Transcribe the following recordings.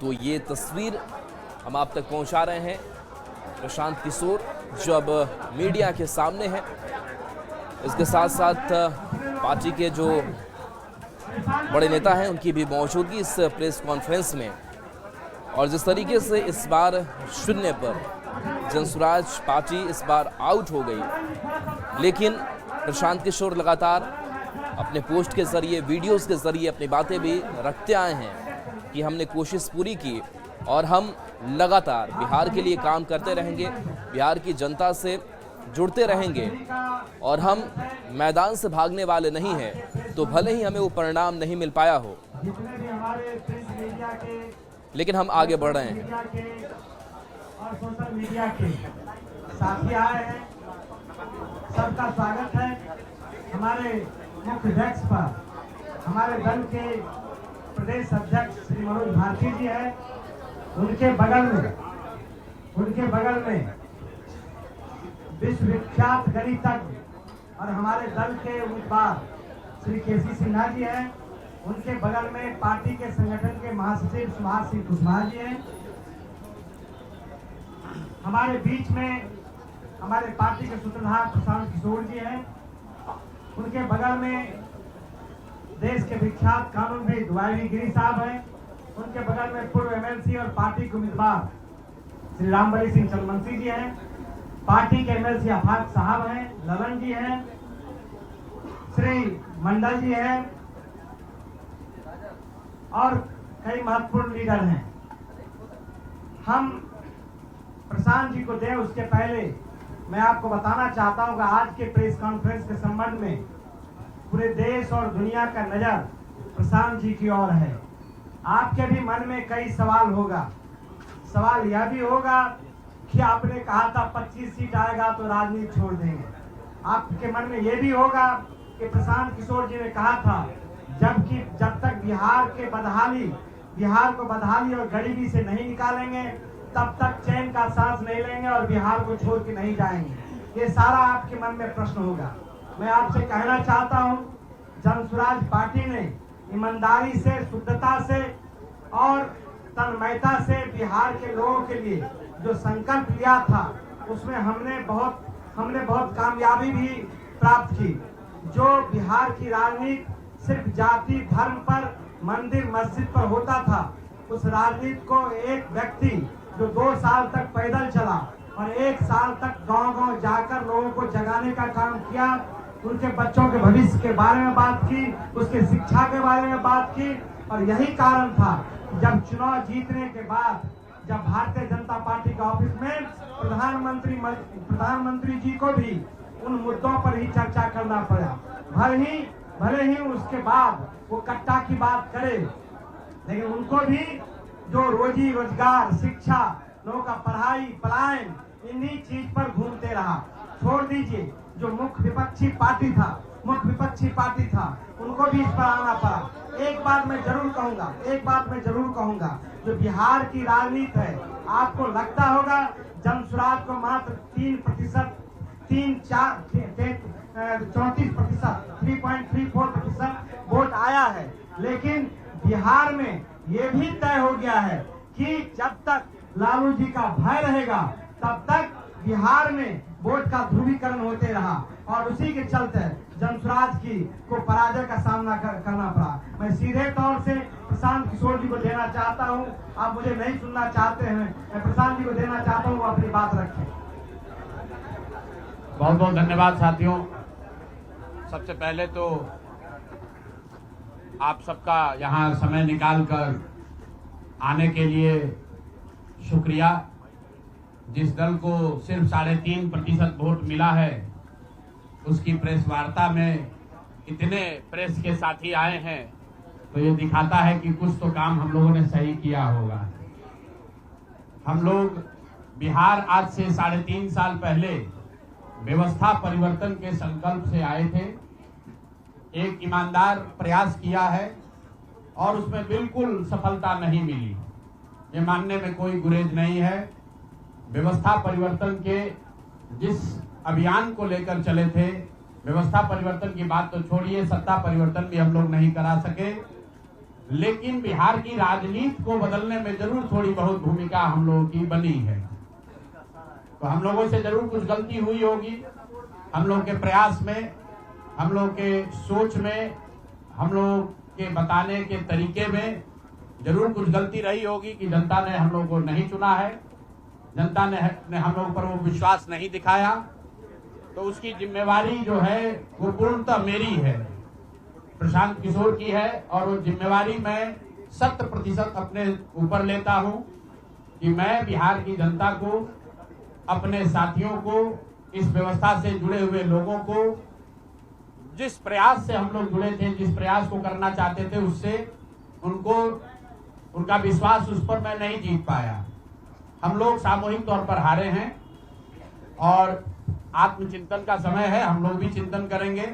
तो ये तस्वीर हम आप तक पहुंचा रहे हैं। प्रशांत किशोर जब मीडिया के सामने है, इसके साथ साथ पार्टी के जो बड़े नेता हैं उनकी भी मौजूदगी इस प्रेस कॉन्फ्रेंस में। और जिस तरीके से इस बार शून्य पर जनसुराज पार्टी इस बार आउट हो गई, लेकिन प्रशांत किशोर लगातार अपने पोस्ट के जरिए, वीडियोस के जरिए अपनी बातें भी रखते आए हैं कि हमने कोशिश पूरी की और हम लगातार बिहार के लिए काम करते रहेंगे, बिहार की जनता से जुड़ते रहेंगे और हम मैदान से भागने वाले नहीं हैं। तो भले ही हमें वो परिणाम नहीं मिल पाया हो, लेकिन हम आगे बढ़ रहे हैं। और सोशल मीडिया के साथी आए हैं, सबका स्वागत है। हमारे मुख्य डेस्क पर हमारे दल के प्रदेश अध्यक्ष श्री मनोज भारती जी है। उनके बगल में विश्वविख्यात गणितज्ञ और हमारे दल के उम्मीदवार श्री केसी सिन्हा जी हैं। उनके बगल में पार्टी के संगठन के महासचिव सुभाष सिंह कुशवाहा जी हैं। हमारे बीच में हमारे पार्टी के सूत्रधार प्रशांत किशोर जी हैं। उनके बगल में देश के विख्यात कानूनविद वाई गिरी साहब हैं। उनके बगल में पूर्व एमएलसी और पार्टी के उम्मीदवार श्री रामबली सिंह चलमंसी जी हैं। पार्टी के एमएलसी आफाक साहब हैं, ललन जी हैं, श्री मंडल जी हैं और कई महत्वपूर्ण लीडर हैं। हम प्रशांत जी को दें उसके पहले मैं आपको बताना चाहता हूं कि आज के प्रेस कॉन्फ्रेंस के संबंध में पूरे देश और दुनिया का नजर प्रशांत जी की ओर है। आपके भी मन में कई सवाल होगा। सवाल यह भी होगा कि आपने कहा था 25 सीट आएगा तो राजनीति छोड़ देंगे। आपके मन में यह भी होगा कि प्रशांत किशोर जी ने कहा था जब तक बिहार को बदहाली और गरीबी से नहीं निकालेंगे तब तक चैन का सांस नहीं लेंगे और बिहार को छोड़ के नहीं जाएंगे। ये सारा आपके मन में प्रश्न होगा। मैं आपसे कहना चाहता हूं, जनसुराज पार्टी ने ईमानदारी से, शुद्धता से और तन्मयता से बिहार के लोगों के लिए जो संकल्प लिया था उसमें हमने बहुत कामयाबी भी प्राप्त की। जो बिहार की राजनीति सिर्फ जाति धर्म पर, मंदिर मस्जिद पर होता था, उस राजनीति को एक व्यक्ति जो 2 साल तक पैदल चला और 1 साल तक गांव-गांव जाकर लोगों को जगाने का काम किया, उनके बच्चों के भविष्य के बारे में बात की, उसके शिक्षा के बारे में बात की। और यही कारण था जब चुनाव जीतने के बाद जब भारतीय जनता पार्टी के ऑफिस में प्रधानमंत्री जी को भी उन मुद्दों पर ही चर्चा करना पड़ा। भले ही उसके बाद वो कट्टा की बात करे, लेकिन उनको भी जो रोजी रोजगार, शिक्षा, लोगों का पढ़ाई, पलायन, इन्हीं चीज पर घूमते रहा। छोड़ दीजिए जो मुख्य विपक्षी पार्टी था उनको भी इस पर आना पड़ा। एक बात मैं जरूर कहूंगा, जो बिहार की राजनीति है, आपको लगता होगा जनसुराज को मात्र 3.34% वोट आया है, लेकिन बिहार में ये भी तय हो गया है कि जब तक लालू जी का भय रहेगा तब तक बिहार में वोट का ध्रुवीकरण होते रहा और उसी के चलते जनसुराज को पराजय का सामना करना पड़ा। मैं सीधे तौर से प्रशांत किशोर जी को देना चाहता हूं। आप मुझे नहीं सुनना चाहते हैं, मैं प्रशांत जी को देना चाहता हूं, वो अपनी बात रखें। बहुत बहुत धन्यवाद साथियों। सबसे पहले तो आप सबका यहाँ समय निकालकर आने के लिए शुक्रिया। जिस दल को सिर्फ 3.5% वोट मिला है, उसकी प्रेस वार्ता में इतने प्रेस के साथी आए हैं, तो ये दिखाता है कि कुछ तो काम हम लोगों ने सही किया होगा। हम लोग बिहार आज से 3.5 साल पहले व्यवस्था परिवर्तन के संकल्प से आए थे। एक ईमानदार प्रयास किया है और उसमें बिल्कुल सफलता नहीं मिली, ये मानने में कोई गुरेज नहीं है। व्यवस्था परिवर्तन के जिस अभियान को लेकर चले थे, व्यवस्था परिवर्तन की बात तो छोड़िए, सत्ता परिवर्तन भी हम लोग नहीं करा सके। लेकिन बिहार की राजनीति को बदलने में जरूर थोड़ी बहुत भूमिका हम लोगों की बनी है। तो हम लोगों से जरूर कुछ गलती हुई होगी, हम लोग के प्रयास में, हम लोग के सोच में, हम लोग के बताने के तरीके में जरूर कुछ गलती रही होगी कि जनता ने हम लोग को नहीं चुना है, जनता ने हम लोग पर वो विश्वास नहीं दिखाया। तो उसकी जिम्मेवारी जो है वो पूर्णतः मेरी है, प्रशांत किशोर की है, और वो जिम्मेवारी मैं 100% अपने ऊपर लेता हूं कि मैं बिहार की जनता को, अपने साथियों को, इस व्यवस्था से जुड़े हुए लोगों को, जिस प्रयास से हम लोग जुड़े थे, जिस प्रयास को करना चाहते थे, उससे उनका विश्वास उस पर मैं नहीं जीत पाया। हम लोग सामूहिक तौर पर हारे हैं और आत्मचिंतन का समय है, हम लोग भी चिंतन करेंगे।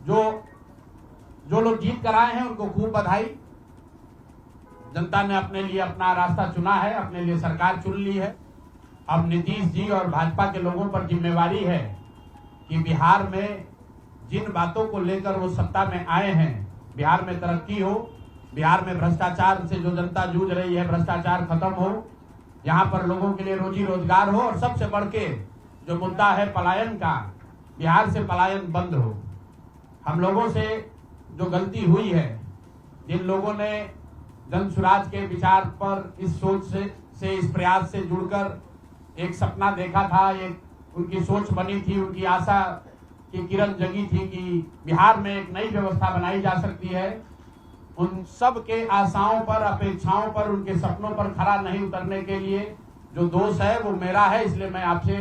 जो लोग जीत कर आए हैं उनको खूब बधाई। जनता ने अपने लिए अपना रास्ता चुना है, अपने लिए सरकार चुन ली है। अब नीतीश जी और भाजपा के लोगों पर जिम्मेवारी है कि बिहार में जिन बातों को लेकर वो सत्ता में आए हैं, बिहार में तरक्की हो, बिहार में भ्रष्टाचार से जो जनता जूझ रही है, भ्रष्टाचार खत्म हो, यहाँ पर लोगों के लिए रोजी रोजगार हो, और सबसे बढ़ के जो मुद्दा है पलायन का, बिहार से पलायन बंद हो। हम लोगों से जो गलती हुई है, जिन लोगों ने जन स्वराज के विचार पर इस सोच से इस प्रयास से जुड़कर एक सपना देखा था, एक उनकी सोच बनी थी, उनकी आशा की किरण जगी थी कि बिहार में एक नई व्यवस्था बनाई जा सकती है, उन सब के आशाओं पर, अपेक्षाओं पर, उनके सपनों पर खरा नहीं उतरने के लिए जो दोष है वो मेरा है। इसलिए मैं आपसे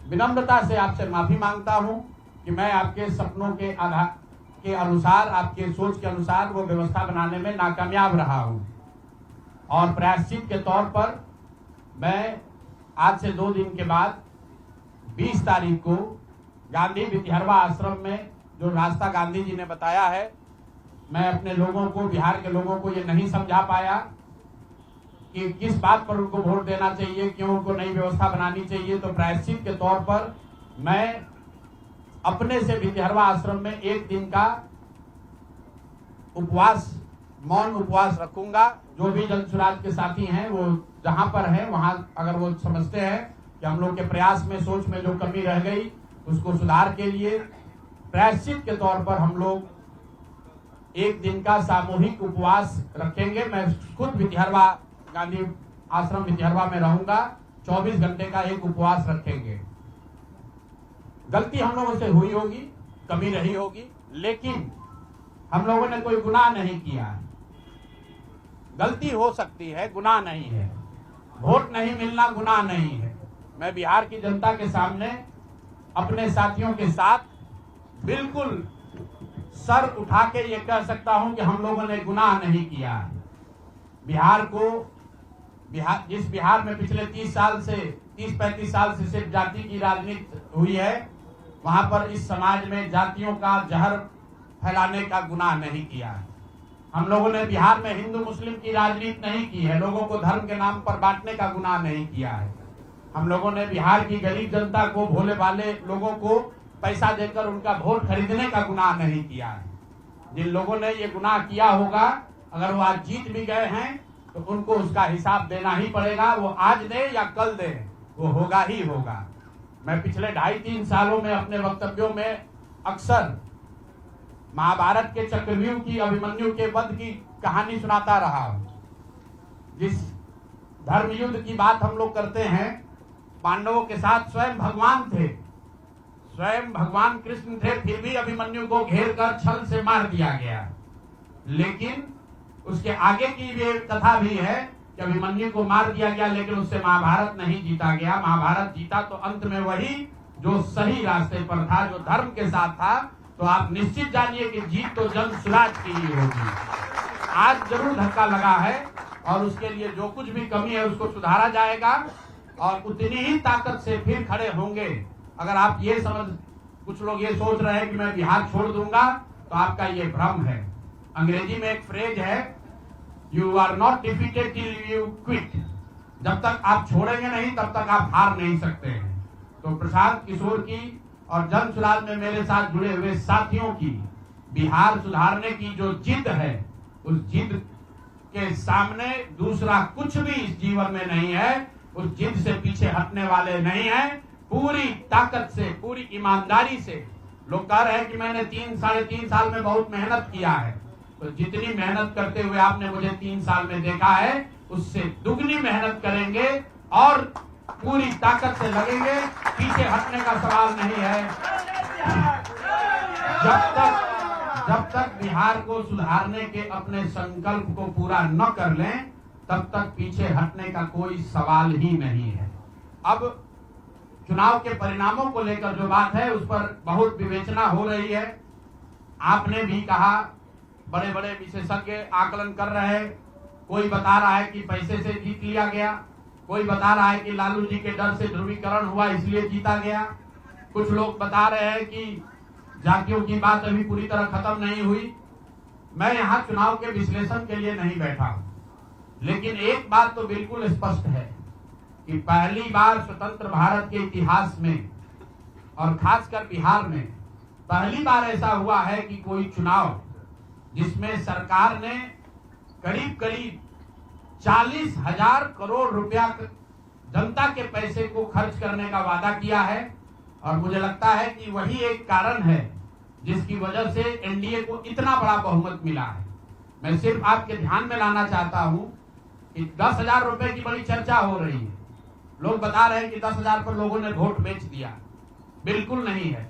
विनम्रता से आपसे माफी मांगता हूं कि मैं आपके सपनों के आधार के अनुसार, आपके सोच के अनुसार वो व्यवस्था बनाने में नाकामयाब रहा हूं। और प्रायश्चित के तौर पर मैं आज से 2 दिन के बाद 20 तारीख को गांधी विद्यारवा आश्रम में जो रास्ता गांधी जी ने बताया है, मैं अपने लोगों को, बिहार के लोगों को ये नहीं समझा पाया कि किस बात पर उनको वोट देना चाहिए, क्यों उनको नई व्यवस्था बनानी चाहिए। तो प्रायश्चित के तौर पर मैं अपने से विद्यारवा आश्रम में 1 दिन का उपवास, मौन उपवास रखूंगा। जो भी जन स्वराज के साथी हैं वो जहां पर हैं वहां, अगर वो समझते हैं कि हम लोग के प्रयास में, सोच में जो कमी रह गई, उसको सुधार के लिए प्रायश्चित के तौर पर हम लोग 1 दिन का सामूहिक उपवास रखेंगे। मैं खुद विद्यारवा, गांधी आश्रम विद्यारवा में रहूंगा, 24 घंटे का एक उपवास रखेंगे। गलती हम लोगों से हुई होगी, कमी रही होगी, लेकिन हम लोगों ने कोई गुनाह नहीं किया है। गलती हो सकती है, गुनाह नहीं है। वोट नहीं मिलना गुनाह नहीं है। मैं बिहार की जनता के सामने अपने साथियों के साथ बिल्कुल सर उठा के ये कह सकता हूं कि हम लोगों ने गुनाह नहीं किया। बिहार को, जिस बिहार में पिछले 30-35 साल से सिर्फ जाति की राजनीति हुई है, वहां पर इस समाज में जातियों का जहर फैलाने का गुनाह नहीं किया है। हम लोगों ने बिहार में हिंदू मुस्लिम की राजनीति नहीं की है, लोगों को धर्म के नाम पर बांटने का गुनाह नहीं किया है। हम लोगों ने बिहार की गरीब जनता को, भोले भाले लोगों को पैसा देकर उनका वोट खरीदने का गुनाह नहीं किया है। जिन लोगों ने ये गुनाह किया होगा, अगर वो आज जीत भी गए हैं तो उनको उसका हिसाब देना ही पड़ेगा। वो आज दे या कल दे, वो होगा ही होगा। मैं पिछले 2.5-3 सालों में अपने वक्तव्यों में अक्सर महाभारत के चक्रव्यूह की, अभिमन्यु के वध की कहानी सुनाता रहा हूं। जिस धर्म युद्ध की बात हम लोग करते हैं, पांडवों के साथ स्वयं भगवान थे, स्वयं भगवान कृष्ण थे, फिर भी अभिमन्यु को घेर कर छल से मार दिया गया। लेकिन उसके आगे की भी एक कथा भी है कि अभिमन्यु को मार दिया गया, लेकिन उससे महाभारत नहीं जीता गया। महाभारत जीता तो अंत में वही जो सही रास्ते पर था, जो धर्म के साथ था। तो आप निश्चित जानिए कि जीत तो जन स्वराज की ही होगी। आज जरूर धक्का लगा है और उसके लिए जो कुछ भी कमी है उसको सुधारा जाएगा और उतनी ही ताकत से फिर खड़े होंगे। अगर आप ये कुछ लोग ये सोच रहे हैं कि मैं बिहार छोड़ दूंगा, तो आपका ये भ्रम है। अंग्रेजी में एक फ्रेज है, you are not defeated till you quit. जब तक आप छोड़ेंगे नहीं तब तक आप हार नहीं सकते हैं। तो प्रशांत किशोर की और जन स्वराज में मेरे साथ जुड़े हुए साथियों की बिहार सुधारने की जो जिद है, उस जिद के सामने दूसरा कुछ भी इस जीवन में नहीं है। उस जिद से पीछे हटने वाले नहीं है। पूरी ताकत से, पूरी ईमानदारी से लोग कह रहे हैं कि मैंने 3-3.5 साल में बहुत मेहनत किया है। तो जितनी मेहनत करते हुए आपने मुझे 3 साल में देखा है, उससे दुगनी मेहनत करेंगे और पूरी ताकत से लगेंगे। पीछे हटने का सवाल नहीं है। जब तक बिहार को सुधारने के अपने संकल्प को पूरा न कर लें, तब तक पीछे हटने का कोई सवाल ही नहीं है। अब चुनाव के परिणामों को लेकर जो बात है, उस पर बहुत विवेचना हो रही है। आपने भी कहा, बड़े बड़े विशेषज्ञ आकलन कर रहे हैं। कोई बता रहा है कि पैसे से जीत लिया गया, कोई बता रहा है कि लालू जी के डर से ध्रुवीकरण हुआ इसलिए जीता गया। कुछ लोग बता रहे हैं कि जातियों की बात अभी पूरी तरह खत्म नहीं हुई। मैं यहाँ चुनाव के विश्लेषण के लिए नहीं बैठा हूँ, लेकिन एक बात तो बिल्कुल स्पष्ट है कि पहली बार स्वतंत्र भारत के इतिहास में और खासकर बिहार में पहली बार ऐसा हुआ है कि कोई चुनाव जिसमें सरकार ने करीब करीब 40,000 करोड़ रुपया जनता के पैसे को खर्च करने का वादा किया है। और मुझे लगता है कि वही एक कारण है जिसकी वजह से एनडीए को इतना बड़ा बहुमत मिला है। मैं सिर्फ आपके ध्यान में लाना चाहता हूं कि 10,000 रुपए की बड़ी चर्चा हो रही है। लोग बता रहे हैं कि 10,000 पर लोगों ने वोट बेच दिया। बिल्कुल नहीं है,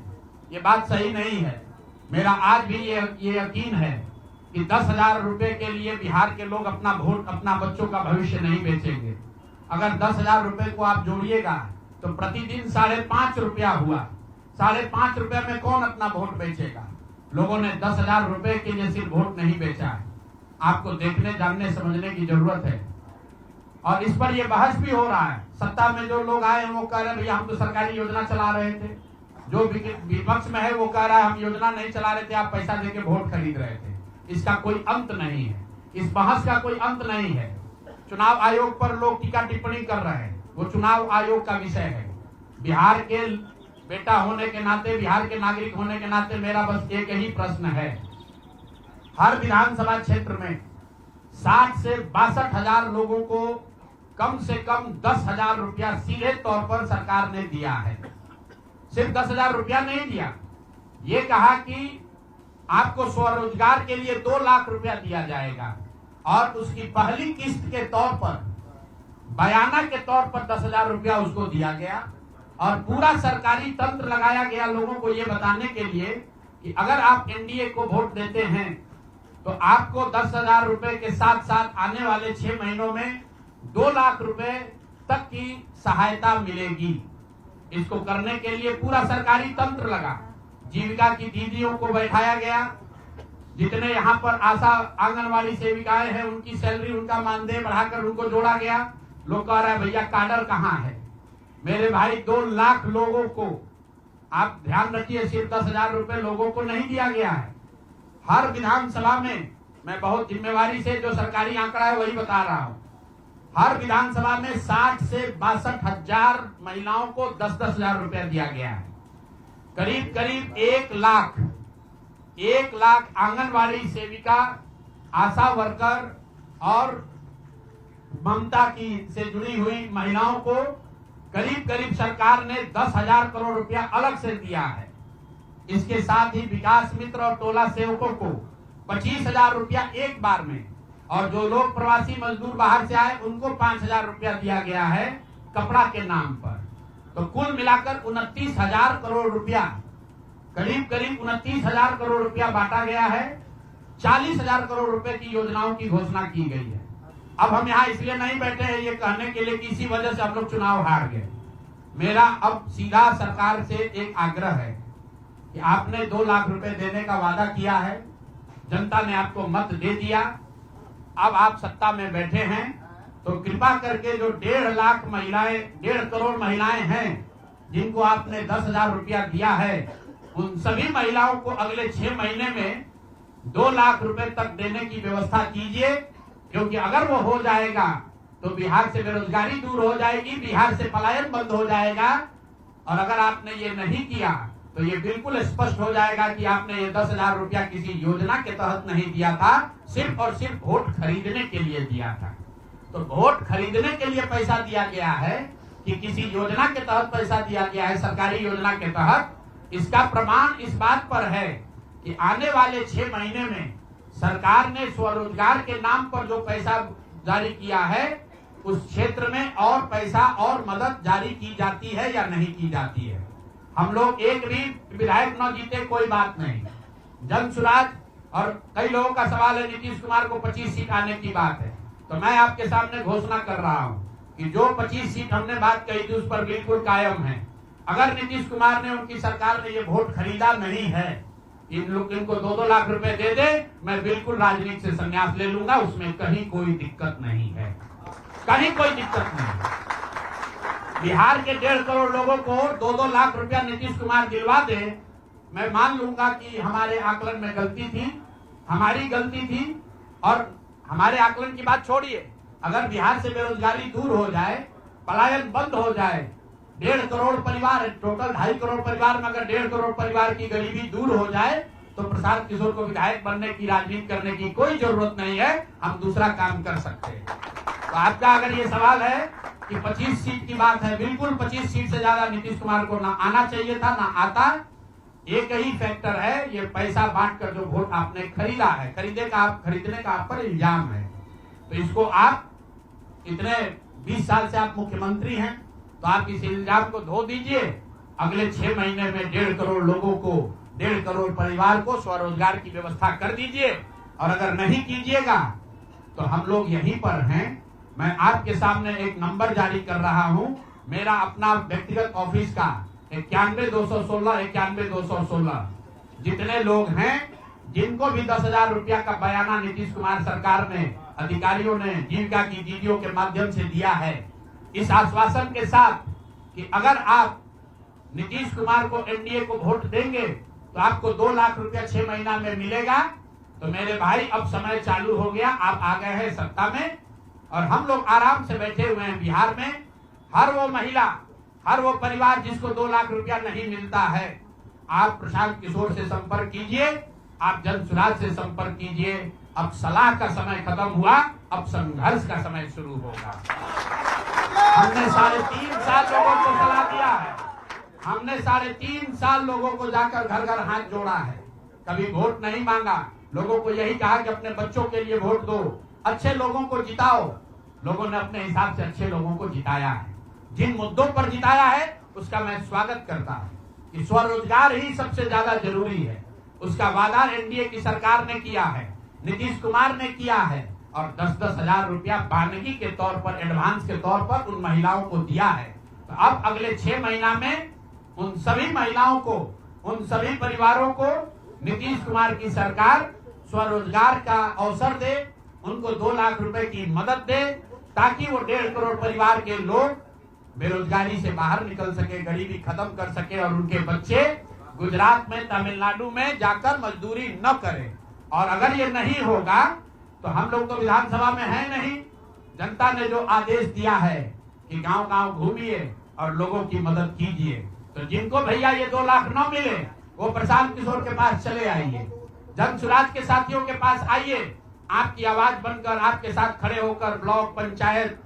ये बात सही नहीं है। मेरा आज भी ये यकीन है कि 10,000 रुपए के लिए बिहार के लोग अपना वोट, अपना बच्चों का भविष्य नहीं बेचेंगे। अगर 10,000 रुपए को आप जोड़िएगा तो प्रतिदिन 5.5 रुपया हुआ। 5.5 रुपया में कौन अपना वोट बेचेगा? लोगों ने 10,000 रुपए के लिए सिर्फ वोट नहीं बेचा है। आपको देखने, जानने, समझने की जरूरत है। और इस पर यह बहस भी हो रहा है। सत्ता में जो लोग आए वो कह रहे हैं भैया हम तो सरकारी योजना चला रहे थे। जो विपक्ष में है वो कह रहा है हम योजना नहीं चला रहे थे, आप पैसा देके वोट खरीद रहे थे। इसका कोई अंत नहीं है, इस बहस का कोई अंत नहीं है। चुनाव आयोग पर लोग टीका टिप्पणी कर रहे हैं, वो चुनाव आयोग का विषय है। बिहार के बेटा होने के नाते, बिहार के नागरिक होने के नाते मेरा बस एक ही प्रश्न है। हर विधानसभा क्षेत्र में 60 से 62,000 लोगों को कम से कम 10,000 रुपया सीधे तौर पर सरकार ने दिया है। सिर्फ 10,000 रुपया नहीं दिया, ये कहा कि आपको स्वरोजगार के लिए 2 लाख रुपया दिया जाएगा और उसकी पहली किस्त के तौर पर, बयाना के तौर पर 10,000 रुपया उसको दिया गया। और पूरा सरकारी तंत्र लगाया गया लोगों को ये बताने के लिए कि अगर आप एनडीए को वोट देते हैं तो आपको 10,000 रुपए के साथ साथ आने वाले 6 महीनों में 2 लाख रुपए तक की सहायता मिलेगी। इसको करने के लिए पूरा सरकारी तंत्र लगा। जीविका की दीदियों को बैठाया गया। जितने यहाँ पर आशा आंगनवाड़ी सेविकाएं हैं उनकी सैलरी, उनका मानदेय बढ़ाकर उनको जोड़ा गया। लोग कह रहे हैं भैया काडर कहाँ है? मेरे भाई 2 लाख लोगों को, आप ध्यान रखिए, सिर्फ 10,000 रुपए लोगों को नहीं दिया गया है। हर विधानसभा में, मैं बहुत जिम्मेवारी से जो सरकारी आंकड़ा है वही बता रहा हूं, हर विधानसभा में 60 से 62,000 महिलाओं को 10,000 रुपया दिया गया है। करीब करीब 1 लाख आंगनवाड़ी सेविका, आशा वर्कर और ममता की से जुड़ी हुई महिलाओं को करीब करीब सरकार ने 10,000 करोड़ रुपया अलग से दिया है। इसके साथ ही विकास मित्र और टोला सेवकों को 25,000 रुपया एक बार में, और जो लोग प्रवासी मजदूर बाहर से आए उनको 5,000 रुपया दिया गया है कपड़ा के नाम पर। तो कुल मिलाकर 29,000 करोड़ रुपया, करीब करीब 29,000 करोड़ रुपया बांटा गया है। 40,000 करोड़ रुपए की योजनाओं की घोषणा की गई है। अब हम यहाँ इसलिए नहीं बैठे हैं ये कहने के लिए कि इसी वजह से हम लोग चुनाव हार गए। मेरा अब सीधा सरकार से एक आग्रह है कि आपने 2 लाख रुपए देने का वादा किया है, जनता ने आपको मत दे दिया, अब आप सत्ता में बैठे हैं, तो कृपा करके जो 1.5 लाख महिलाएं, 1.5 करोड़ महिलाएं हैं जिनको आपने 10,000 रुपया दिया है, उन सभी महिलाओं को अगले 6 महीने में 2 लाख रुपए तक देने की व्यवस्था कीजिए। क्योंकि अगर वो हो जाएगा तो बिहार से बेरोजगारी दूर हो जाएगी, बिहार से पलायन बंद हो जाएगा। और अगर आपने ये नहीं किया तो ये बिल्कुल स्पष्ट हो जाएगा कि आपने ये 10,000 रुपया किसी योजना के तहत नहीं दिया था, सिर्फ और सिर्फ वोट खरीदने के लिए दिया था। तो वोट खरीदने के लिए पैसा दिया गया है कि किसी योजना के तहत पैसा दिया गया है, सरकारी योजना के तहत, इसका प्रमाण इस बात पर है कि आने वाले 6 महीने में सरकार ने स्वरोजगार के नाम पर जो पैसा जारी किया है, उस क्षेत्र में और पैसा और मदद जारी की जाती है या नहीं की जाती है। हम लोग एक भी विधायक न जीते कोई बात नहीं, जन सुराज, और कई लोगों का सवाल है नीतीश कुमार को 25 सीट आने की बात है, तो मैं आपके सामने घोषणा कर रहा हूं कि जो 25 सीट हमने बात कही थी उस पर बिल्कुल कायम है। अगर नीतीश कुमार ने, उनकी सरकार ने ये वोट खरीदा नहीं है, इनको 2-2 लाख रुपए दे दे, मैं बिल्कुल राजनीति से संन्यास ले लूंगा, उसमें कहीं कोई दिक्कत नहीं है, कहीं कोई दिक्कत नहीं। बिहार के 1.5 करोड़ लोगों को 2-2 लाख रुपया नीतीश कुमार दिलवा दे, मैं मान लूंगा कि हमारे आकलन में गलती थी, हमारी गलती थी। और हमारे आकलन की बात छोड़िए, अगर बिहार से बेरोजगारी दूर हो जाए, पलायन बंद हो जाए, 1.5 करोड़ परिवार, टोटल 2.5 करोड़ परिवार में अगर 1.5 करोड़ परिवार की गरीबी दूर हो जाए, तो प्रशांत किशोर को विधायक बनने की, राजनीति करने की कोई जरूरत नहीं है, हम दूसरा काम कर सकते हैं। तो आपका अगर ये सवाल है कि 25 सीट की बात है, बिल्कुल 25 सीट से ज्यादा नीतीश कुमार को ना आना चाहिए था, ना आता। एक ही फैक्टर है, ये पैसा बांटकर जो वोट आपने खरीदा है, खरीदने का आप पर इल्जाम है। तो इसको आप इतने 20 साल से आप मुख्यमंत्री हैं, तो आप इस इल्जाम को धो दीजिए। अगले 6 महीने में 1.5 करोड़ लोगों को, 1.5 करोड़ परिवार को स्वरोजगार की व्यवस्था कर दीजिए। और अगर नहीं कीजिएगा तो हम लोग यहीं पर हैं। मैं आपके सामने एक नंबर जारी कर रहा हूं, मेरा अपना व्यक्तिगत ऑफिस का 91-216 जितने लोग हैं जिनको भी 10,000 रुपया का बयाना नीतीश कुमार सरकार ने, अधिकारियों ने जीविका की दीदियों के माध्यम से दिया है, इस आश्वासन के साथ कि अगर आप नीतीश कुमार को, एनडीए को वोट देंगे तो आपको 2 लाख रुपया 6 महीना में मिलेगा। तो मेरे भाई, अब समय चालू हो गया, आप आ गए हैं सत्ता में और हम लोग आराम से बैठे हुए हैं बिहार में। हर वो महिला, हर वो परिवार जिसको 2 लाख रुपया नहीं मिलता है, आप प्रशांत किशोर से संपर्क कीजिए, आप जन सुराज से संपर्क कीजिए। अब सलाह का समय खत्म हुआ, अब संघर्ष का समय शुरू होगा। हमने 3.5 साल लोगों को सलाह दिया है, हमने 3.5 साल लोगों को जाकर घर घर हाथ जोड़ा है, कभी वोट नहीं मांगा। लोगों को यही कहा कि अपने बच्चों के लिए वोट दो, अच्छे लोगों को जिताओ। लोगों ने अपने हिसाब से अच्छे लोगों को जिताया है। जिन मुद्दों पर जिताया है उसका मैं स्वागत करता हूं कि स्वरोजगार ही सबसे ज्यादा जरूरी है। उसका वादा एनडीए की सरकार ने किया है, नीतीश कुमार ने किया है, और 10-10 हजार रुपया बानगी के तौर पर, एडवांस के तौर पर उन महिलाओं को दिया है। तो अब अगले 6 महीना में उन सभी महिलाओं को, उन सभी परिवारों को नीतीश कुमार की सरकार स्वरोजगार का अवसर दे, उनको 2 लाख रुपए की मदद दे, ताकि वो 1.5 करोड़ परिवार के लोग बेरोजगारी से बाहर निकल सके, गरीबी खत्म कर सके और उनके बच्चे गुजरात में, तमिलनाडु में जाकर मजदूरी न करें। और अगर ये नहीं होगा तो हम लोग तो विधानसभा में है नहीं, जनता ने जो आदेश दिया है कि गांव-गांव घूमिए और लोगों की मदद कीजिए। तो जिनको भैया ये 2 लाख न मिले, वो प्रशांत किशोर के पास चले आइए, जन सुराज के साथियों के पास आइए, आपकी आवाज बनकर, आपके साथ खड़े होकर ब्लॉक, पंचायत,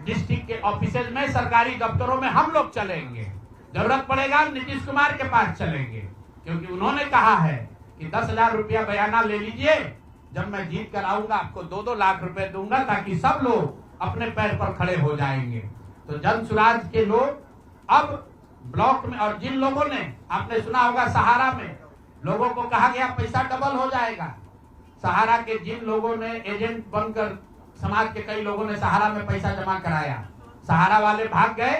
डिस्ट्रिक्ट के ऑफिसेज में, सरकारी दफ्तरों में हम लोग चलेंगे। जरूरत पड़ेगा नीतीश कुमार के पास चलेंगे, क्योंकि उन्होंने कहा है कि 10,000 रुपया बयाना ले लीजिए, जब मैं जीत कर आऊंगा आपको 2-2 लाख रुपए दूंगा, ताकि सब लोग अपने पैर पर खड़े हो जाएंगे। तो जन सुराज के लोग अब ब्लॉक में, और जिन लोगों ने, आपने सुना होगा सहारा में लोगों को कहा गया पैसा डबल हो जाएगा, सहारा के जिन लोगों ने एजेंट बनकर, समाज के कई लोगों ने सहारा में पैसा जमा कराया, सहारा वाले भाग गए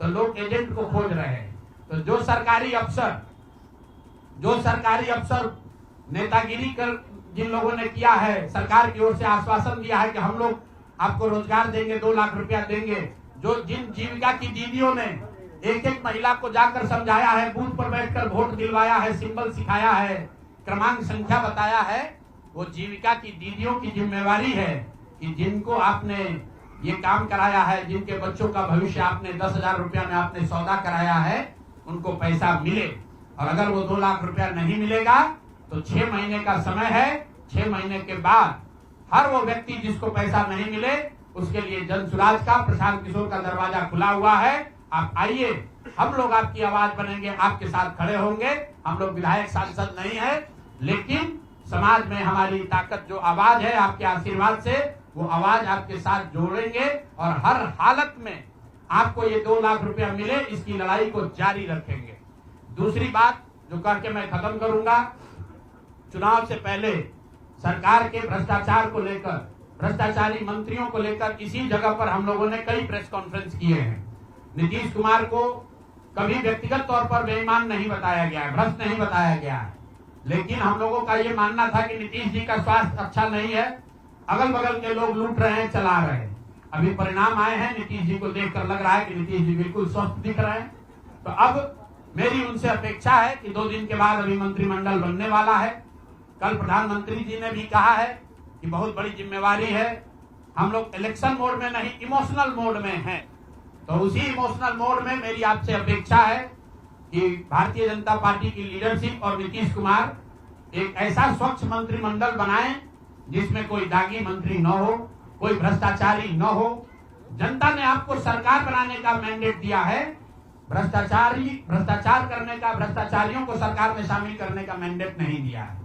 तो लोग एजेंट को खोज रहे हैं। तो जो सरकारी अफसर नेतागिरी कर जिन लोगों ने किया है, सरकार की ओर से आश्वासन दिया है कि हम लोग आपको रोजगार देंगे, 2 लाख रुपया देंगे, जो जिन जीविका की दीदियों ने एक महिला को जाकर समझाया है, बूथ पर बैठकर वोट दिलवाया है, सिंबल सिखाया है, क्रमांक संख्या बताया है, वो जीविका की दीदियों की जिम्मेवारी है कि जिनको आपने ये काम कराया है, जिनके बच्चों का भविष्य आपने 10,000 रुपया में आपने सौदा कराया है, उनको पैसा मिले। और अगर वो 2 लाख रुपया नहीं मिलेगा तो 6 महीने का समय है। 6 महीने के बाद हर वो व्यक्ति जिसको पैसा नहीं मिले उसके लिए जन सुराज का, प्रशांत किशोर का दरवाजा खुला हुआ है। आप आइए, हम लोग आपकी आवाज बनेंगे, आपके साथ खड़े होंगे। हम लोग विधायक सांसद नहीं है, लेकिन समाज में हमारी ताकत जो आवाज है, आपके आशीर्वाद से वो आवाज आपके साथ जोड़ेंगे और हर हालत में आपको ये 2 लाख रुपया मिले, इसकी लड़ाई को जारी रखेंगे। दूसरी बात जो करके मैं खत्म करूंगा, चुनाव से पहले सरकार के भ्रष्टाचार को लेकर, भ्रष्टाचारी मंत्रियों को लेकर इसी जगह पर हम लोगों ने कई प्रेस कॉन्फ्रेंस किए हैं। नीतीश कुमार को कभी व्यक्तिगत तौर पर बेईमान नहीं बताया गया है, भ्रष्ट नहीं बताया गया है, लेकिन हम लोगों का ये मानना था कि नीतीश जी का स्वास्थ्य अच्छा नहीं है, अगल बगल के लोग लूट रहे हैं, चला रहे हैं। अभी परिणाम आए हैं, नीतीश जी को देखकर लग रहा है कि नीतीश जी बिल्कुल स्वस्थ दिख रहे हैं। तो अब मेरी उनसे अपेक्षा है कि 2 दिन के बाद अभी मंत्रिमंडल बनने वाला है। कल प्रधानमंत्री जी ने भी कहा है कि बहुत बड़ी जिम्मेवारी है, हम लोग इलेक्शन मोड में नहीं, इमोशनल मोड में हैं। तो उसी इमोशनल मोड में मेरी आपसे अपेक्षा है कि भारतीय जनता पार्टी की लीडरशिप और नीतीश कुमार एक ऐसा स्वच्छ मंत्रिमंडल बनाएं जिसमें कोई दागी मंत्री न हो, कोई भ्रष्टाचारी न हो। जनता ने आपको सरकार बनाने का मैंडेट दिया है, भ्रष्टाचार करने का, भ्रष्टाचारियों को सरकार में शामिल करने का मैंडेट नहीं दिया है,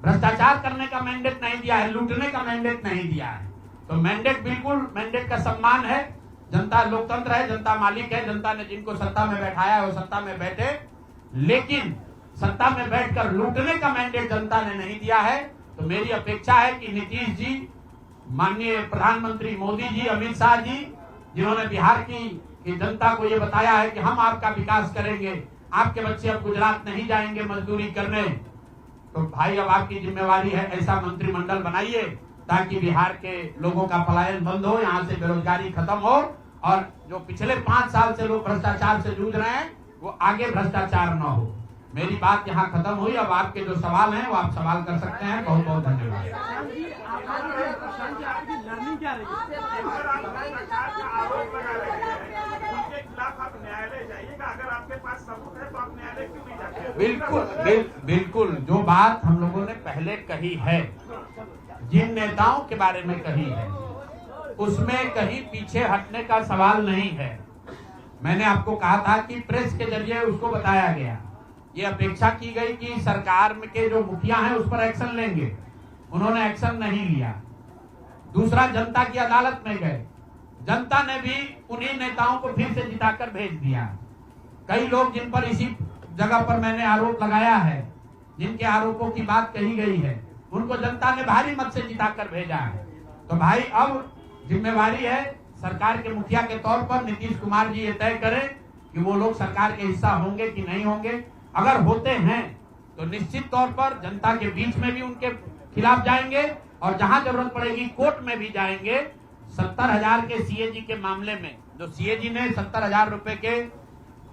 भ्रष्टाचार करने का मैंडेट नहीं दिया है, लूटने का मैंडेट नहीं दिया है। तो मैंडेट, बिल्कुल मैंडेट का सम्मान है। जनता लोकतंत्र है, जनता मालिक है, जनता ने जिनको सत्ता में बैठाया है वो सत्ता में बैठे, लेकिन सत्ता में बैठकर लूटने का मैंडेट जनता ने नहीं दिया है। तो मेरी अपेक्षा है कि नीतीश जी, माननीय प्रधानमंत्री मोदी जी, अमित शाह जी, जिन्होंने बिहार की जनता को ये बताया है कि हम आपका विकास करेंगे, आपके बच्चे अब गुजरात नहीं जाएंगे मजदूरी करने, तो भाई अब आपकी जिम्मेवारी है ऐसा मंत्रिमंडल बनाइए ताकि बिहार के लोगों का पलायन बंद हो, यहाँ से बेरोजगारी खत्म हो और जो पिछले 5 साल से लोग भ्रष्टाचार से जूझ रहे हैं वो आगे भ्रष्टाचार न हो। मेरी बात यहाँ खत्म हुई। अब आपके जो सवाल हैं वो आप सवाल कर सकते हैं। बहुत बहुत धन्यवाद। बिल्कुल जो बात हम लोगों ने पहले कही है, जिन नेताओं के बारे में कही है, उसमें कहीं पीछे हटने का सवाल नहीं है। मैंने आपको कहा था कि प्रेस के जरिए उसको बताया गया, ये अपेक्षा की गई कि सरकार के जो मुखिया हैं उस पर एक्शन लेंगे, उन्होंने एक्शन नहीं लिया। दूसरा, जनता की अदालत में गए, जनता ने भी उन्हीं नेताओं को फिर से जिताकर भेज दिया। कई लोग जिन पर इसी जगह पर मैंने आरोप लगाया है, जिनके आरोपों की बात कही गई है, उनको जनता ने भारी मत से जिताकर भेजा है। तो भाई अब जिम्मेवारी है सरकार के मुखिया के तौर पर नीतीश कुमार जी ये तय करें कि वो लोग सरकार के हिस्सा होंगे कि नहीं होंगे। अगर होते हैं तो निश्चित तौर पर जनता के बीच में भी उनके खिलाफ जाएंगे और जहां जरूरत पड़ेगी कोर्ट में भी जाएंगे। 70,000 के सीएजी के मामले में जो सीएजी ने 70,000 रुपए के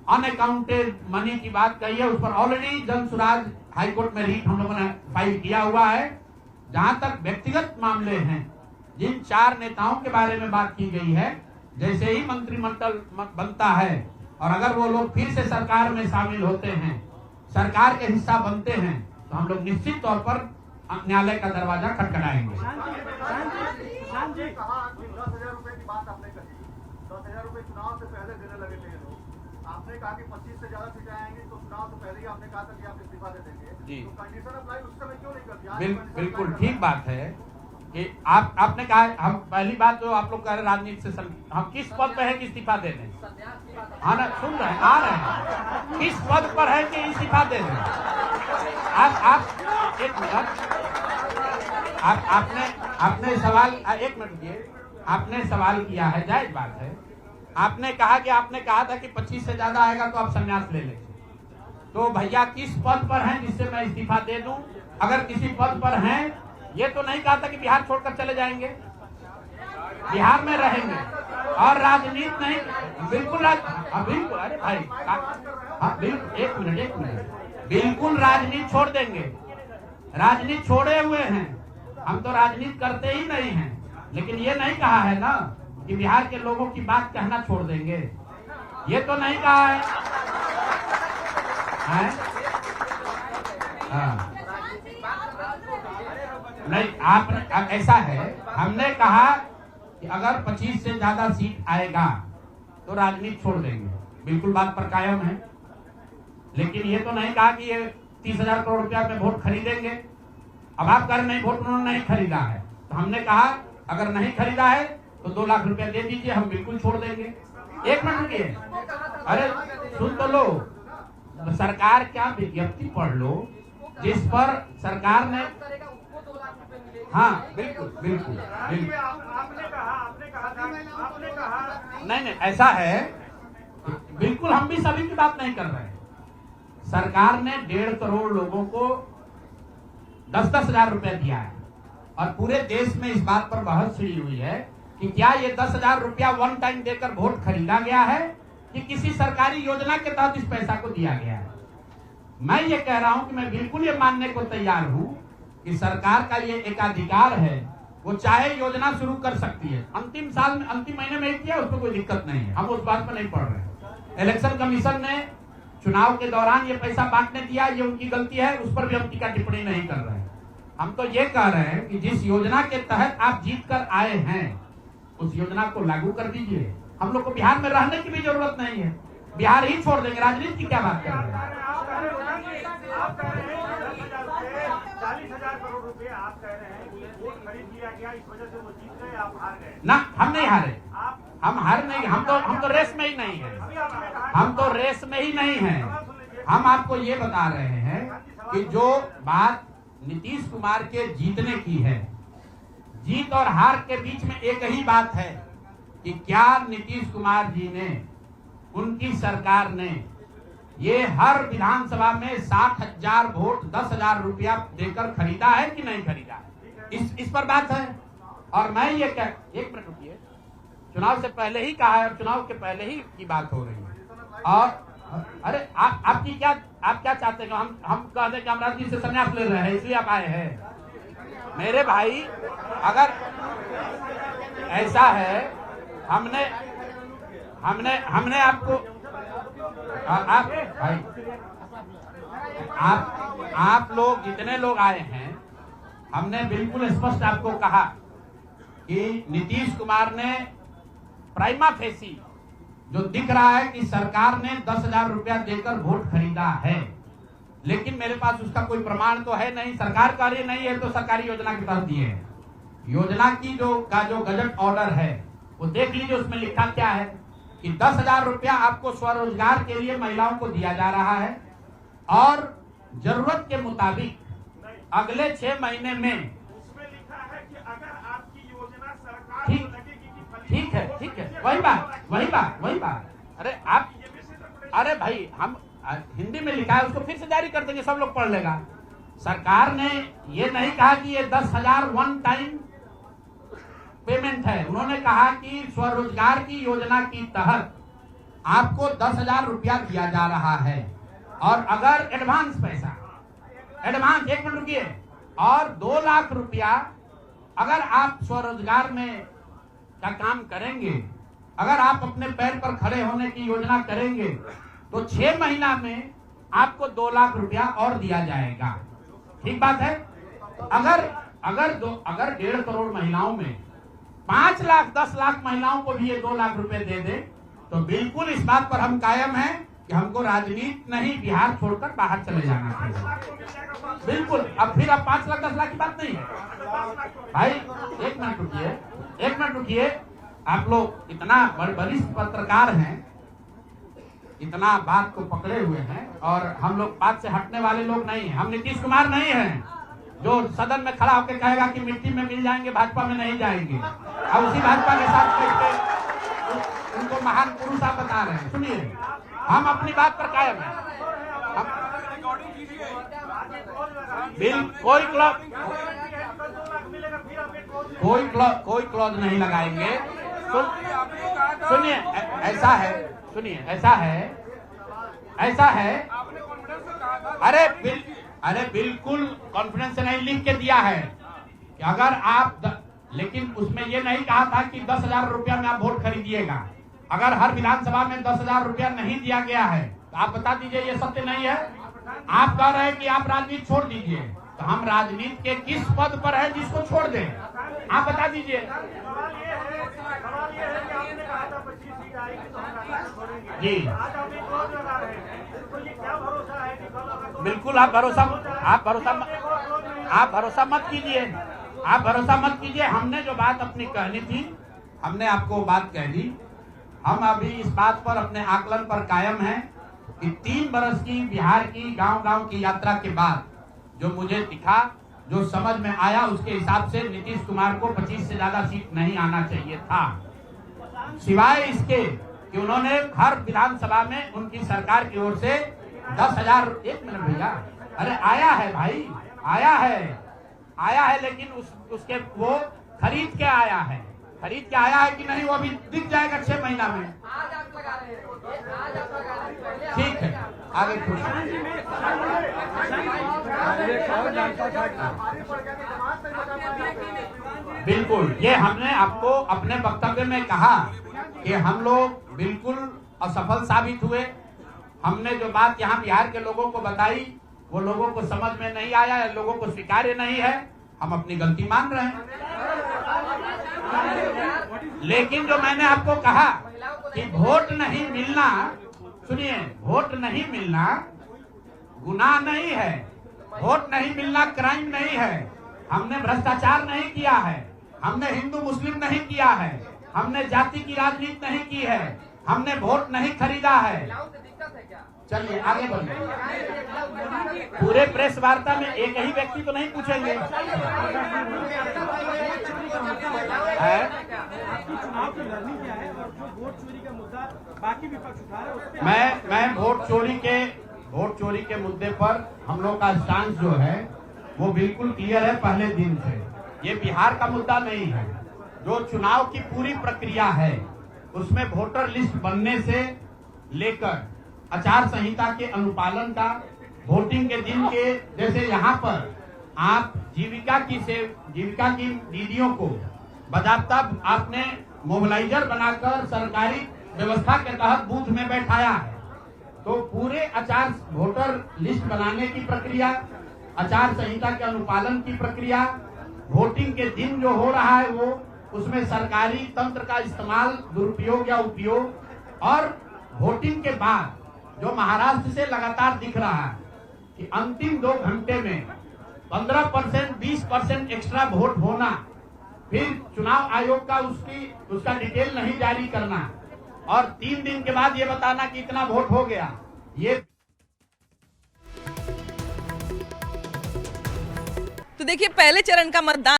अनअकाउंटेड मनी की बात कही है, उस पर ऑलरेडी जन सुराज हाईकोर्ट में रीट हम लोगों ने फाइल किया हुआ है। जहां तक व्यक्तिगत मामले हैं, जिन 4 नेताओं के बारे में बात की गई है, जैसे ही मंत्रिमंडल बनता है और अगर वो लोग फिर से सरकार में शामिल होते हैं, सरकार के हिस्सा बनते हैं, तो हम लोग निश्चित तौर पर न्यायालय का दरवाजा खटखटाएंगे। 10,000 रुपए की बात आपने कही, 10,000 रुपए चुनाव से पहले देने लगे थे लोग। आपने कहा कि 25 से ज्यादा सीटें आएंगी तो चुनाव से पहले ही आपने कहा था कि आप इस्तीफा दे देंगे। जी। तो कंडीशन अप्लाई उस समय क्यों नहीं कर दिया? बिल्कुल ठीक बात है कि आपने कहा, हम पहली बात जो आप लोग कह रहे राजनीति से हम किस पद पे है कि इस्तीफा दे दें? हाँ ना, सुन रहे हैं, आ रहे हैं, किस पद पर है कि इस्तीफा दे दें? आप एक मिनट, आपने सवाल, एक मिनट रुकिए, आपने सवाल किया है, जायज बात है। आपने कहा था कि 25 से ज्यादा आएगा तो आप संन्यास ले लेंगे। तो भैया किस पद पर हैं जिससे मैं इस्तीफा दे दूं? अगर किसी पद पर हैं, ये तो नहीं कहा था कि बिहार छोड़कर चले जाएंगे, बिहार में रहेंगे और राजनीति नहीं, बिल्कुल बिल्कुल, अरे भाई हाँ बिल्कुल, एक मिनट, बिल्कुल राजनीति छोड़ देंगे, राजनीति छोड़े हुए हैं, हम तो राजनीति करते ही नहीं हैं। लेकिन ये नहीं कहा है ना कि बिहार के लोगों की बात कहना छोड़ देंगे, ये तो नहीं कहा है। हाँ। नहीं, आप ऐसा है, हमने कहा कि अगर 25 से ज्यादा सीट आएगा तो राजनीति छोड़ देंगे, बिल्कुल बात पर कायम है। लेकिन ये तो नहीं कहा कि ये 30,000 करोड़ रुपया में वोट खरीदेंगे। अब आप कह रहे नहीं, वोट उन्होंने नहीं खरीदा है, तो हमने कहा अगर नहीं खरीदा है तो 2 लाख रुपया दे दीजिए, हम बिल्कुल छोड़ देंगे। 1 मिनट रुकिए, अरे सुन तो लो, सरकार क्या विज्ञप्ति पढ़ लो जिस पर सरकार ने, हाँ बिल्कुल बिल्कुल बिल्कुल, आपने कहा नहीं ऐसा है, बिल्कुल हम भी सभी की बात नहीं कर रहे हैं। सरकार ने 1.5 करोड़ लोगों को 10-10 हजार रुपया दिया है और पूरे देश में इस बात पर बहस छिड़ी हुई है कि क्या ये 10,000 रुपया वन टाइम देकर वोट खरीदा गया है कि किसी सरकारी योजना के तहत इस पैसा को दिया गया है। मैं ये कह रहा हूं कि मैं बिल्कुल ये मानने को तैयार हूं कि सरकार का ये एक अधिकार है, वो चाहे योजना शुरू कर सकती है। अंतिम साल में, अंतिम महीने में किया, उसमें कोई दिक्कत नहीं है, हम उस बात पर नहीं पड़ रहे। इलेक्शन कमीशन ने चुनाव के दौरान ये पैसा बांटने दिया, ये उनकी गलती है, उस पर भी हम टीका टिप्पणी नहीं कर रहे हैं। हम तो ये कह रहे हैं कि जिस योजना के तहत आप जीत कर आए हैं उस योजना को लागू कर दीजिए। हम लोग को बिहार में रहने की भी जरूरत नहीं है, बिहार ही छोड़ देंगे, राजनीति की क्या बात कर रहे हैं। आप कह रहे हैं 40,000 करोड़ रुपए आप कह रहे हैं कि वोट खरीद लिया गया, इस वजह से वो जीत गए, आप हार गए ना। हम नहीं हारे, हम हार नहीं, हम तो रेस में ही नहीं है, हम तो रेस में ही नहीं है। हम आपको ये बता रहे हैं कि जो बात नीतीश कुमार के जीतने की है, जीत और हार के बीच में एक ही बात है कि क्या नीतीश कुमार जी ने, उनकी सरकार ने ये हर विधानसभा में 60,000 वोट 10,000 रुपया देकर खरीदा है कि नहीं खरीदा है, इस पर बात है। और मैं ये कह, 1 मिनट रुकिए, चुनाव से पहले ही कहा है और चुनाव के पहले ही की बात हो रही है। और अरे आप क्या चाहते हैं? हम कहते हैं कि हम राजनीति से संन्यास ले रहे हैं इसलिए आप आए हैं। मेरे भाई, अगर ऐसा है, हमने आपको, आप लोग जितने लोग आए हैं, हमने बिल्कुल स्पष्ट आपको कहा कि नीतीश कुमार ने प्राइमा फेसी जो दिख रहा है कि सरकार ने 10,000 रुपया देकर वोट खरीदा है, लेकिन मेरे पास उसका कोई प्रमाण तो है नहीं। सरकार कह रही नहीं है तो सरकारी योजना के तहत दिए हैं। योजना की जो गजट ऑर्डर है वो देख लीजिए, उसमें लिखा क्या है कि 10,000 रुपया आपको स्वरोजगार के लिए महिलाओं को दिया जा रहा है और जरूरत के मुताबिक अगले 6 महीने में, उसमें लिखा है कि अगर आपकी योजना सरकार ठीक है, वही बात। अरे भाई, हम हिंदी में लिखा है, उसको फिर से जारी कर देंगे, सब लोग पढ़ लेगा। सरकार ने ये नहीं कहा कि ये 10,000 वन टाइम पेमेंट है, उन्होंने कहा कि स्वरोजगार की योजना के तहत आपको 10,000 रुपया दिया जा रहा है और अगर एडवांस पैसा, 1 मिनट रुकिए, और 2 लाख रुपया अगर आप स्वरोजगार में का काम करेंगे, अगर आप अपने पैर पर खड़े होने की योजना करेंगे तो 6 महीना में आपको 2 लाख रुपया और दिया जाएगा। ठीक बात है। तो अगर 1.5 करोड़ महिलाओं में 5 लाख 10 लाख महिलाओं को भी ये 2 लाख रुपए दे दे तो बिल्कुल इस बात पर हम कायम हैं कि हमको राजनीति नहीं, बिहार छोड़कर बाहर चले जाना चाहिए। बिल्कुल। अब 5 लाख 10 लाख की बात नहीं है भाई। 1 मिनट रुकिए, आप लोग इतना वरिष्ठ पत्रकार हैं, इतना बात को पकड़े हुए हैं और हम लोग बात से हटने वाले लोग नहीं हैं। हम नीतीश कुमार नहीं हैं जो सदन में खड़ा होकर कहेगा कि मिट्टी में मिल जाएंगे, भाजपा में नहीं जाएंगे, और उसी भाजपा के साथ बैठकर उनको महान पुरुष आप बता रहे हैं। सुनिए, हम अपनी बात पर कायम हैं। कोई क्लॉज नहीं लगाएंगे। सुनिए, ऐसा है, अरे बिल्कुल कॉन्फिडेंस नहीं लिख के दिया है कि अगर आप लेकिन उसमें ये नहीं कहा था कि 10,000 रुपया में आप वोट खरीदिएगा। अगर हर विधानसभा में 10,000 रुपया नहीं दिया गया है तो आप बता दीजिए ये सत्य नहीं है। आप कह रहे हैं कि आप राजनीति छोड़ दीजिए, तो हम राजनीति के किस पद पर है जिसको छोड़ दें? आप बता दीजिए। सवाल ये है कि आपने कहा था 25 सीट आएगी तो हम राजनीति छोड़ेंगे। जी आज आप एक रोज लगा रहे हैं, तो ये क्या भरोसा है कि कल अगर बिल्कुल आप भरोसा मत कीजिए। आप भरोसा मत कीजिए। हमने जो बात अपनी कहनी थी, हमने आपको बात कह दी। हम अभी इस बात पर अपने आकलन पर कायम हैं कि 3 बरस की बिहार की गांव-गांव की यात्रा के बाद जो मुझे दिखा, जो समझ में आया, उसके हिसाब से नीतीश कुमार को 25 से ज्यादा सीट नहीं आना चाहिए था। सिवाय इसके कि उन्होंने हर विधानसभा में उनकी सरकार की ओर से 10,000। 1 मिनट भैया, अरे आया है भाई, आया है, लेकिन उसके वो खरीद के आया है कि नहीं, वो अभी दिख जाएगा 6 महीना में। ठीक है, आगे बिल्कुल, ये हमने आपको अपने वक्तव्य में कहा कि हम लोग बिल्कुल असफल साबित हुए। हमने जो बात यहाँ बिहार के लोगों को बताई, वो लोगों को समझ में नहीं आया, लोगों को स्वीकार्य नहीं है। हम अपनी गलती मान रहे हैं। लेकिन जो मैंने आपको कहा कि वोट नहीं मिलना, सुनिए, वोट नहीं मिलना गुनाह नहीं है, वोट नहीं मिलना क्राइम नहीं है। हमने भ्रष्टाचार नहीं किया है, हमने हिंदू मुस्लिम नहीं किया है, हमने जाति की राजनीति नहीं की है, हमने वोट नहीं खरीदा है। चलिए आगे बढ़िए। पूरे प्रेस वार्ता में एक ही व्यक्ति तो नहीं पूछेंगे। मैं वोट चोरी के मुद्दे पर हम लोग का स्टांस जो है वो बिल्कुल क्लियर है पहले दिन से। ये बिहार का मुद्दा नहीं है। जो चुनाव की पूरी प्रक्रिया है उसमें वोटर लिस्ट बनने से लेकर आचार संहिता के अनुपालन का, वोटिंग के दिन के, जैसे यहाँ पर आप जीविका की दीदियों को बाकायदा आपने मोबिलाइजर बनाकर सरकारी व्यवस्था के तहत बूथ में बैठाया है। तो पूरे वोटर लिस्ट बनाने की प्रक्रिया, आचार संहिता के अनुपालन की प्रक्रिया, वोटिंग के दिन जो हो रहा है वो, उसमें सरकारी तंत्र का इस्तेमाल, दुरुपयोग या उपयोग, और वोटिंग के बाद जो महाराष्ट्र से लगातार दिख रहा है कि अंतिम 2 घंटे में 15%, 20% एक्स्ट्रा वोट होना, फिर चुनाव आयोग का उसका डिटेल नहीं जारी करना, और 3 दिन के बाद ये बताना कि इतना वोट हो गया। ये तो देखिए, पहले चरण का मतदान